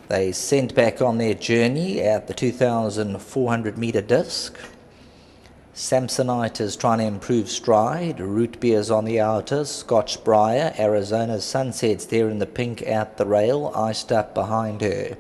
They sent back on their journey at the 2,400 metre disc. Samsonite is trying to improve stride. Root Beer's on the outer. Scotch Briar, Arizona Sunset's there in the pink at the rail, iced up behind her.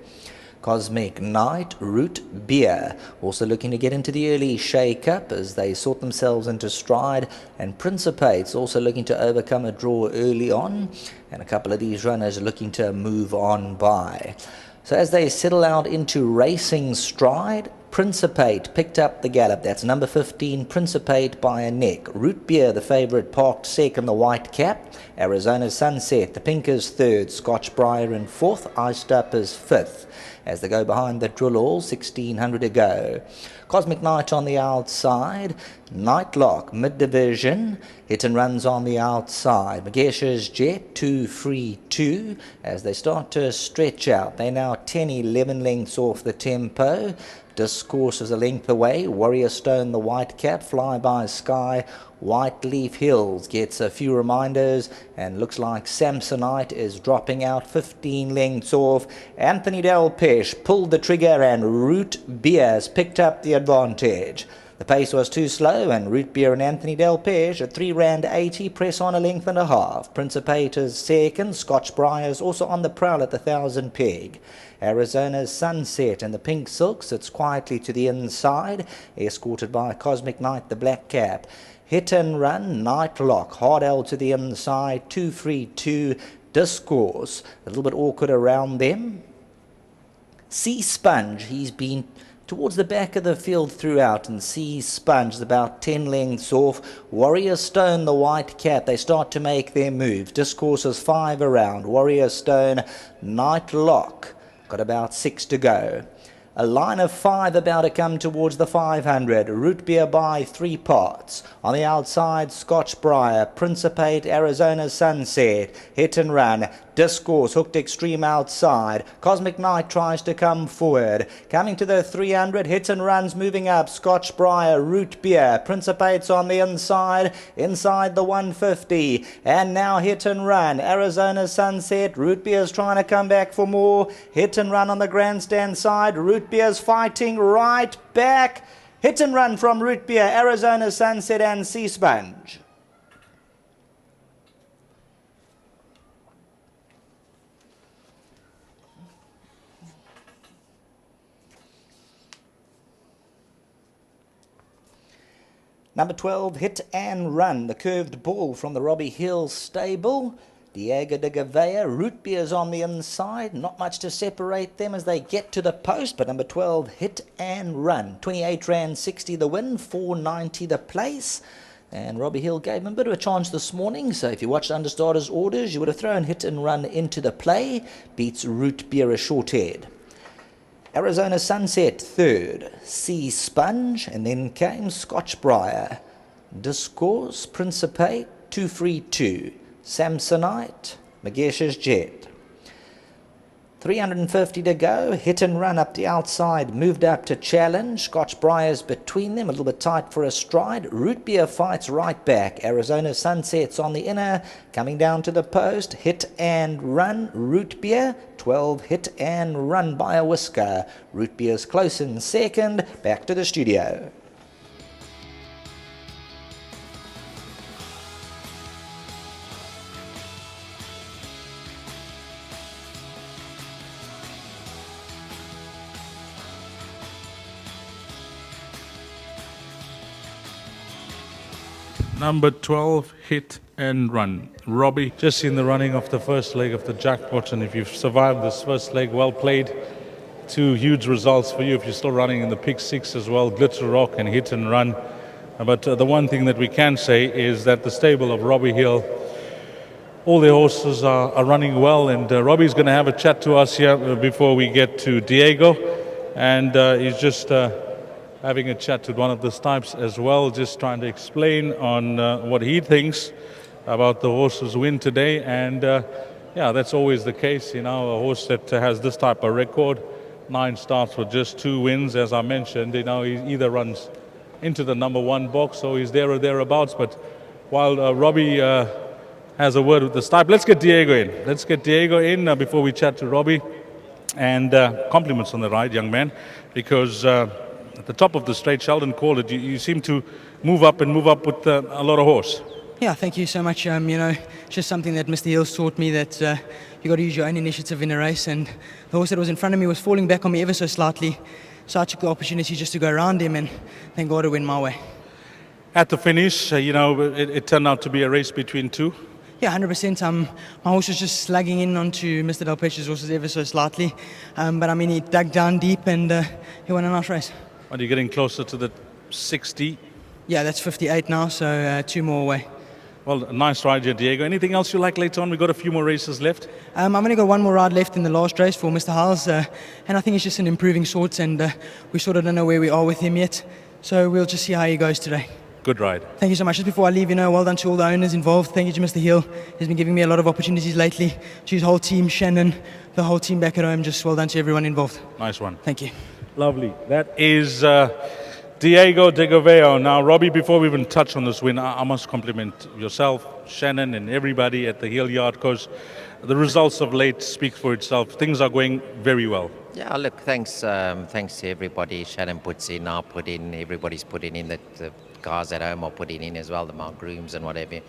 Cosmic Night, Root Beer, also looking to get into the early shake-up as they sort themselves into stride, and Principate's also looking to overcome a draw early on, and a couple of these runners looking to move on by. So as they settle out into racing stride, Principate picked up the gallop. That's number 15, Principate by a neck. Root Beer, the favourite, parked second, the white cap. Arizona Sunset, the pink is third. Scotch Briar in fourth. Iced Up is fifth. As they go behind the drill all, 1,600 to go. Cosmic Night on the outside. Nightlock, mid-division. Hit and Runs on the outside. Magesha's Jet, 2 free 2. As they start to stretch out, they're now 10, 11 lengths off the tempo. Discourse is a length away. Warrior Stone, the white cap. Fly by Sky. White Leaf Hills gets a few reminders, and looks like Samsonite is dropping out 15 lengths off. Anthony Delpesh pulled the trigger, and Root Beer's picked up the advantage. The pace was too slow, and Root Beer and Anthony Delpesh at £3.80 press on a length and a half. Principate is second. Scotch Briar is also on the prowl at the 1,000 peg. Arizona's Sunset and the Pink Silk sits quietly to the inside, escorted by Cosmic Night, the black cap. Hit and Run, Nightlock, Hard L to the inside, 2 free 2. Discourse, a little bit awkward around them. Sea Sponge, he's been towards the back of the field throughout, and Sea Sponge is about 10 lengths off. Warrior Stone, the white cap, they start to make their move. Discourse is 5 around. Warrior Stone, Nightlock, got about 6 to go. A line of 5 about to come towards the 500. Root Beer by 3 parts. On the outside, Scotch Briar, Principate, Arizona Sunset, Hit and Run. Discourse hooked extreme outside. Cosmic Night tries to come forward. Coming to the 300, Hit and Run's moving up. Scotch Briar, Root Beer, Principate's on the inside the 150. And now Hit and Run. Arizona Sunset, Root Beer's trying to come back for more. Hit and Run on the grandstand side. Root Beer's fighting right back. Hit and Run from Root Beer, Arizona Sunset and Sea Sponge. Number 12, Hit and Run, the curved ball from the Robbie Hill stable. Diego de Gavea, Root Beer's on the inside. Not much to separate them as they get to the post, but number 12, Hit and Run. 28 Rand 60 the win, 490 the place. And Robbie Hill gave him a bit of a chance this morning, so if you watched Understarter's orders, you would have thrown Hit and Run into the play. Beats Root Beer a short head. Arizona Sunset third, Sea Sponge, and then came Scotch Briar. Discourse, Principate, 2 free 2. Samsonite, Magesha's Jet. 350 to go. Hit and Run up the outside, moved up to challenge. Scotch Briar's between them, a little bit tight for a stride. Root Beer fights right back. Arizona Sunset's on the inner, coming down to the post. Hit and Run, Root Beer. 12, Hit and Run by a whisker. Root Beer's close in second. Back to the studio. Number 12, Hit and Run. Robbie, just in the running of the first leg of the jackpot, and if you've survived this first leg, well played. 2 huge results for you if you're still running in the Pick 6 as well, Glitter Rock and Hit and Run. But the one thing that we can say is that the stable of Robbie Hill, all their horses are running well, and Robbie's going to have a chat to us here before we get to Diego, and he's just having a chat with one of the Stipes as well, just trying to explain on what he thinks about the horse's win today. And yeah, that's always the case, you know, a horse that has this type of record, 9 starts with just 2 wins, as I mentioned, you know, he either runs into the number 1 box or he's there or thereabouts. But while Robbie has a word with the Stipe, let's get Diego in. Let's get Diego in before we chat to Robbie. And compliments on the ride, young man, because at the top of the straight, Sheldon called it, you seem to move up with a lot of horse. Yeah, thank you so much. It's just something that Mr. Hills taught me, that you got to use your own initiative in a race, and the horse that was in front of me was falling back on me ever so slightly, so I took the opportunity just to go around him, and thank God it went my way. At the finish, it turned out to be a race between two. Yeah, 100%. My horse was just slugging in onto Mr. Delpeche's horses ever so slightly, but I mean, he dug down deep, and he won a nice race. Are you getting closer to the 60? Yeah, that's 58 now, so 2 more away. Well, nice ride here, Diego. Anything else you like later on? We've got a few more races left. I'm only got 1 more ride left in the last race for Mr. Howes, and I think he's just an improving sort, and we sort of don't know where we are with him yet, so we'll just see how he goes today. Good ride. Thank you so much. Just before I leave, well done to all the owners involved. Thank you to Mr. Hill. He's been giving me a lot of opportunities lately. To his whole team, Shannon, the whole team back at home, just well done to everyone involved. Nice one. Thank you. Lovely. That is Diego de Goveo. Now, Robbie, before we even touch on this win, I must compliment yourself, Shannon, and everybody at the Hill Yard, because the results of late speak for itself. Things are going very well. Yeah, look, thanks to everybody. Shannon puts in, I put in, everybody's putting in, the guys at home are putting in as well, the Mount Grooms and whatever.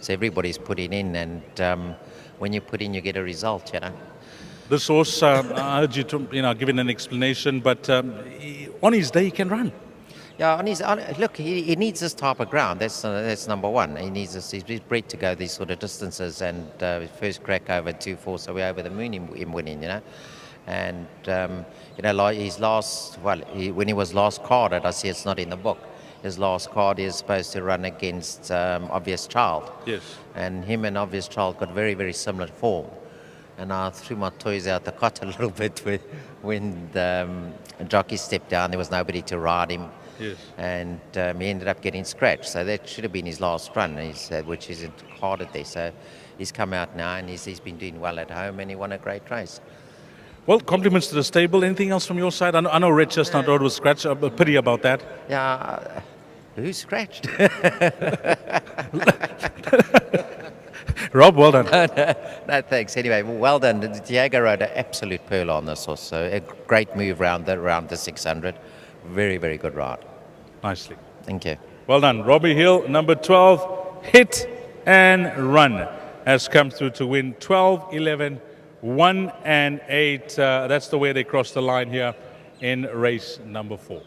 So everybody's putting in, and when you put in, you get a result, This horse, I heard you, giving an explanation, but on his day, he can run. Yeah, look, he needs this type of ground. That's number one. He's bred to go these sort of distances, and first crack over 2-4, so we're over the moon in winning, And his last, when he was last carded, I see it's not in the book. His last card is supposed to run against Obvious Child. Yes. And him and Obvious Child got very, very similar form. And I threw my toys out the cot a little bit when the jockey stepped down. There was nobody to ride him. Yes. And he ended up getting scratched. So that should have been his last run, which isn't carded there. So he's come out now, and he's been doing well at home, and he won a great race. Well, compliments to the stable. Anything else from your side? I know Red Chestnut Road was scratched. A pity about that. Yeah, who's scratched? Rob, well done. No, thanks. Anyway, well done. Diego rode an absolute pearl on this horse. So a great move around the 600. Very, very good ride. Nicely. Thank you. Well done. Robbie Hill, number 12, Hit and Run, has come through to win 12, 11, 1 and 8. That's the way they crossed the line here in race number 4.